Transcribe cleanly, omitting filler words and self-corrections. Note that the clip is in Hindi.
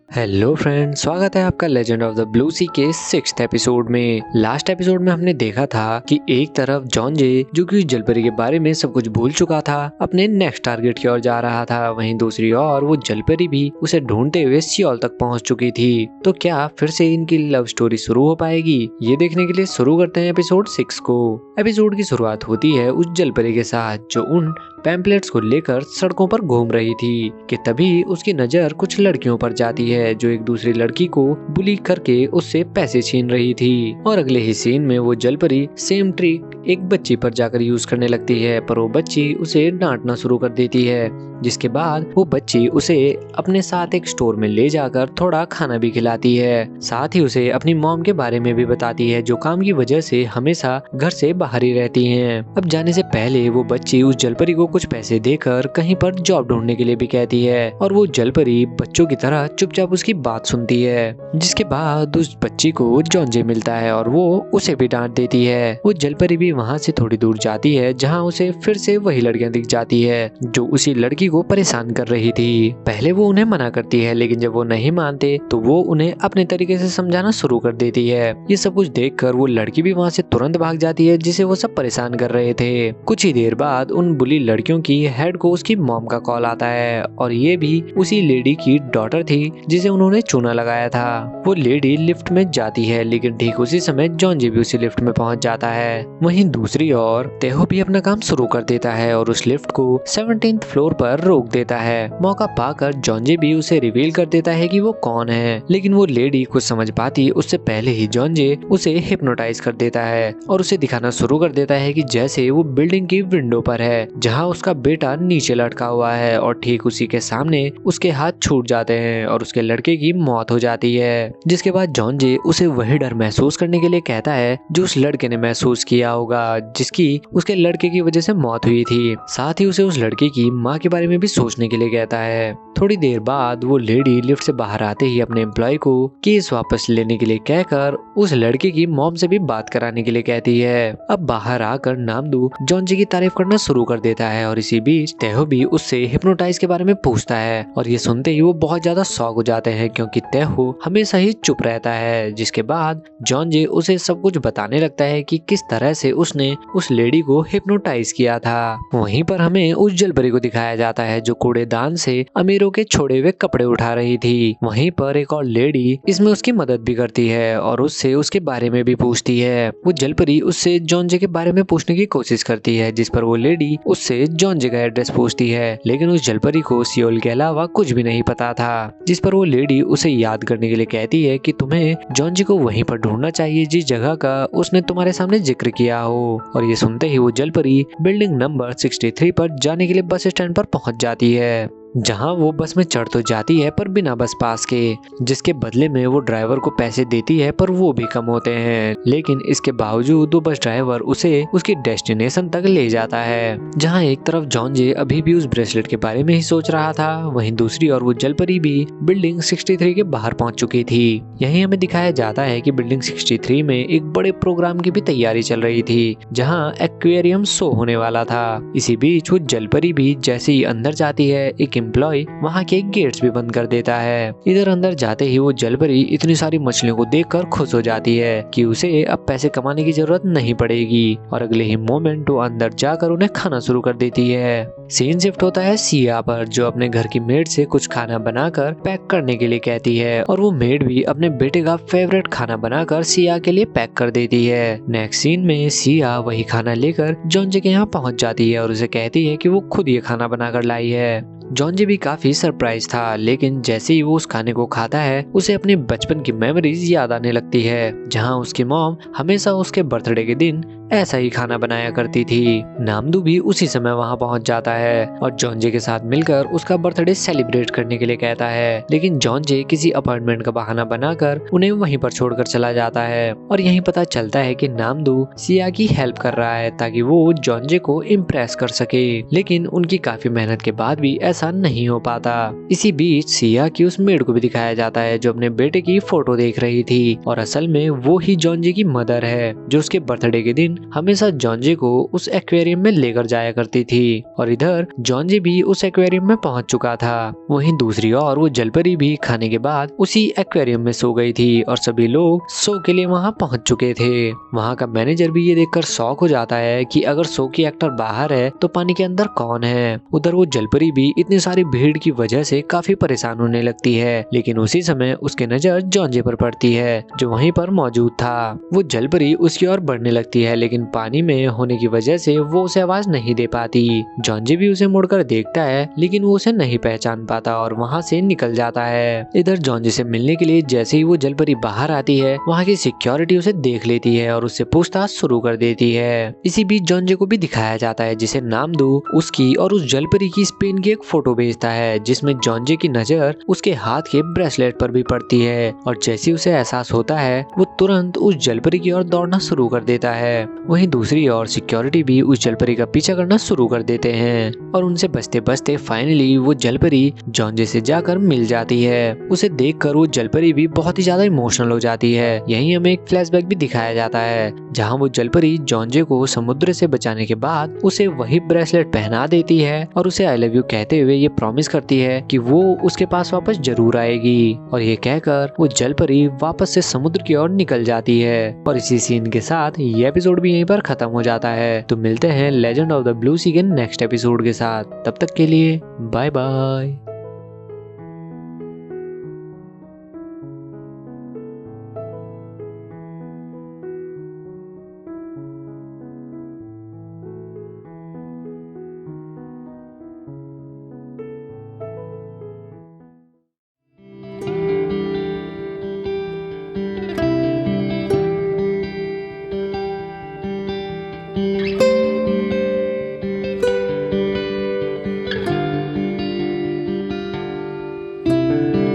हेलो फ्रेंड्स, स्वागत है आपका लेजेंड ऑफ द ब्लू सी के 6th एपिसोड में। लास्ट एपिसोड में हमने देखा था कि एक तरफ जॉन जे जो कि जलपरी के बारे में सब कुछ भूल चुका था, अपने नेक्स्ट टारगेट की ओर जा रहा था। वहीं दूसरी ओर वो जलपरी भी उसे ढूंढते हुए सियोल तक पहुंच चुकी थी। तो क्या फिर से इनकी लव स्टोरी शुरू हो पाएगी? ये देखने के लिए शुरू करते हैं एपिसोड 6 को। एपिसोड की शुरुआत होती है उस जलपरी के साथ जो उन पैम्पलेट्स को लेकर सड़कों पर घूम रही थी कि तभी उसकी नजर कुछ लड़कियों पर जाती है जो एक दूसरी लड़की को बुली करके उससे पैसे छीन रही थी। और अगले ही सीन में वो जलपरी सेम ट्रिक एक बच्ची पर जाकर यूज करने लगती है, पर वो बच्ची उसे डांटना शुरू कर देती है। जिसके बाद वो बच्ची उसे अपने साथ एक स्टोर में ले जाकर थोड़ा खाना भी खिलाती है। साथ ही उसे अपनी मॉम के बारे में भी बताती है जो काम की वजह से हमेशा घर से बाहर ही रहती हैं। अब जाने से पहले वो बच्ची उस जलपरी को कुछ पैसे देकर कहीं पर जॉब ढूंढने के लिए भी कहती है और वो जलपरी बच्चों की तरह चुपचाप उसकी बात सुनती है। जिसके बाद उस बच्ची को जॉन जे मिलता है और वो उसे भी डांट देती है। वो जलपरी भी वहाँ से थोड़ी दूर जाती है जहाँ उसे फिर से वही लड़कियां दिख जाती है जो उसी लड़की को परेशान कर रही थी। पहले वो उन्हें मना करती है लेकिन जब वो नहीं मानते तो वो उन्हें अपने तरीके से समझाना शुरू कर देती है। ये सब कुछ देखकर वो लड़की भी वहाँ से तुरंत भाग जाती है जिसे वो सब परेशान कर रहे थे। कुछ ही देर बाद उन बुली लड़कियों की हेड को उसकी मॉम का कॉल आता है और ये भी उसी लेडी की डॉटर थी जिसे उन्होंने चूना लगाया था। वो लेडी लिफ्ट में जाती है लेकिन ठीक उसी समय जॉन जी भी उसी लिफ्ट में पहुंच जाता है। वहीं दूसरी ओर तेहो भी अपना काम शुरू कर देता है और उस लिफ्ट को 17th फ्लोर पर रोक देता है। मौका पाकर जॉन जे भी उसे रिवील कर देता है कि वो कौन है, लेकिन वो लेडी कुछ समझ पाती उससे पहले ही जॉन जे उसे हिप्नोटाइज कर देता है और उसे दिखाना शुरू कर देता है कि जैसे वो बिल्डिंग की विंडो पर है जहां उसका बेटा नीचे लटका हुआ है और ठीक उसी के सामने उसके हाथ छूट जाते हैं और उसके लड़के की मौत हो जाती है। जिसके बाद जॉन जे उसे वही डर महसूस करने के लिए कहता है जो उस लड़के ने महसूस किया होगा जिसकी उसके लड़के की वजह से मौत हुई थी। साथ ही उसे उस लड़के की माँ के बारे में भी सोचने के लिए कहता है। थोड़ी देर बाद वो लेडी लिफ्ट से बाहर आते ही अपने एम्प्लॉय को केस वापस लेने के लिए कहकर उस लड़के की मॉम से भी बात कराने के लिए कहती है। अब बाहर आकर नामदू जॉन जी की तारीफ करना शुरू कर देता है और इसी बीच तेहो भी उससे हिप्नोटाइज के बारे में पूछता है और ये सुनते ही वो बहुत ज्यादा शॉक हो जाते हैं क्योंकि तेहो हमेशा ही चुप रहता है। जिसके बाद जॉन जी उसे सब कुछ बताने लगता है कि किस तरह से उसने उस लेडी को हिप्नोटाइज किया था। वहीं पर हमें उस जलपरी को दिखाया जाता है जो कूड़ेदान से अमीरों के छोड़े हुए कपड़े उठा रही थी। वहीं पर एक और लेडी इसमें उसकी मदद भी करती है और उससे उसके बारे में भी पूछती है। वो जलपरी उससे जॉन जे के बारे में पूछने की कोशिश करती है जिस पर वो लेडी उससे जॉन जे का एड्रेस पूछती है, लेकिन उस जलपरी को सियोल के अलावा कुछ भी नहीं पता था। जिस पर वो लेडी उसे याद करने के लिए कहती है कि तुम्हें जॉन जी को वहीं पर ढूंढना चाहिए जिस जगह का उसने तुम्हारे सामने जिक्र किया हो। और ये सुनते ही वो जलपरी बिल्डिंग नंबर 63 पर जाने के लिए बस स्टैंड पर पहुंच जाती है जहां वो बस में चढ़ तो जाती है पर बिना बस पास के, जिसके बदले में वो ड्राइवर को पैसे देती है पर वो भी कम होते हैं। लेकिन इसके बावजूद वो बस ड्राइवर उसे उसकी डेस्टिनेशन तक ले जाता है जहां एक तरफ जॉन जे अभी भी उस ब्रेसलेट के बारे में ही सोच रहा था, वहीं दूसरी ओर वो जलपरी भी बिल्डिंग 63 के बाहर पहुंच चुकी थी। यहीं हमें दिखाया जाता है कि बिल्डिंग 63 में एक बड़े प्रोग्राम की भी तैयारी चल रही थी जहाँ एक्वेरियम शो होने वाला था। इसी बीच वो जलपरी भी जैसे ही अंदर जाती है एक एम्प्लॉय वहाँ के गेट्स भी बंद कर देता है। इधर अंदर जाते ही वो जलपरी इतनी सारी मछलियों को देखकर खुश हो जाती है कि उसे अब पैसे कमाने की जरूरत नहीं पड़ेगी और अगले ही मोमेंट वो अंदर जाकर उन्हें खाना शुरू कर देती है। सीन शिफ्ट होता है सिया पर जो अपने घर की मेड से कुछ खाना बनाकर पैक करने के लिए कहती है और वो मेड भी अपने बेटे का फेवरेट खाना बनाकर सिया के लिए पैक कर देती है। नेक्स्ट सीन में सिया वही खाना लेकर जॉन जे के यहाँ पहुँच जाती है और उसे कहती है कि वो खुद ये खाना बनाकर लाई है। जॉन जी भी काफी सरप्राइज था, लेकिन जैसे ही वो उस खाने को खाता है उसे अपने बचपन की मेमोरीज याद आने लगती है जहां उसकी मॉम हमेशा उसके बर्थडे के दिन ऐसा ही खाना बनाया करती थी। नामदू भी उसी समय वहां पहुंच जाता है और जॉन जे के साथ मिलकर उसका बर्थडे सेलिब्रेट करने के लिए कहता है, लेकिन जॉन जे किसी अपार्टमेंट का बहाना बनाकर उन्हें वहीं पर छोड़कर चला जाता है और यहीं पता चलता है कि नामदू सिया की हेल्प कर रहा है ताकि वो जॉन जे को इम्प्रेस कर सके, लेकिन उनकी काफी मेहनत के बाद भी ऐसा नहीं हो पाता। इसी बीच सिया की उस मेड को भी दिखाया जाता है जो अपने बेटे की फोटो देख रही थी और असल में वो ही जॉन जी की मदर है जो उसके बर्थडे के दिन हमेशा जॉन्जे को उस एक्वेरियम में लेकर जाया करती थी और इधर जॉन्जे भी उस एक्वेरियम में पहुंच चुका था। वहीं दूसरी ओर वो जलपरी भी खाने के बाद उसी एक्वेरियम में सो गई थी और सभी लोग शो के लिए वहां पहुंच चुके थे। वहां का मैनेजर भी ये देखकर शॉक हो जाता है कि अगर शो की एक्टर बाहर है तो पानी के अंदर कौन है। उधर वो जलपरी भी इतनी सारी भीड़ की वजह से काफी परेशान होने लगती है, लेकिन उसी समय उसकी नजर जॉन्जे पर पड़ती है जो वहीं पर मौजूद था। वो जलपरी उसकी ओर बढ़ने लगती है, लेकिन पानी में होने की वजह से वो उसे आवाज नहीं दे पाती। जॉन्जे भी उसे मुड़कर देखता है, लेकिन वो उसे नहीं पहचान पाता और वहाँ से निकल जाता है। इधर जॉन्जे से मिलने के लिए जैसे ही वो जलपरी बाहर आती है, वहाँ की सिक्योरिटी उसे देख लेती है और उससे पूछताछ शुरू कर देती है। इसी बीच जॉन्जे को भी दिखाया जाता है, जिसे नामदू उसकी और उस जलपरी की स्पेन की एक फोटो भेजता है, जिसमें जॉन्जे की नजर उसके हाथ के ब्रेसलेट पर भी पड़ती है और जैसे उसे एहसास होता है वो तुरंत उस जलपरी की ओर दौड़ना शुरू कर देता है। वहीं दूसरी ओर सिक्योरिटी भी उस जलपरी का पीछा करना शुरू कर देते हैं और उनसे बचते बचते फाइनली वो जलपरी जॉन्जे से जाकर मिल जाती है। उसे देखकर वो जलपरी भी बहुत ही ज्यादा इमोशनल हो जाती है। यहीं हमें एक फ्लैशबैक भी दिखाया जाता है जहाँ वो जलपरी जॉन्जे को समुद्र से बचाने के बाद उसे वही ब्रेसलेट पहना देती है और उसे आई लव यू कहते हुए ये प्रॉमिस करती है कि वो उसके पास वापस जरूर आएगी। और ये कहकर वो जलपरी वापस से समुद्र की ओर निकल जाती है और इसी सीन के साथ ये एपिसोड भी यहीं पर खत्म हो जाता है। तो मिलते हैं लेजेंड ऑफ द ब्लू सी के नेक्स्ट एपिसोड के साथ। तब तक के लिए बाय बाय।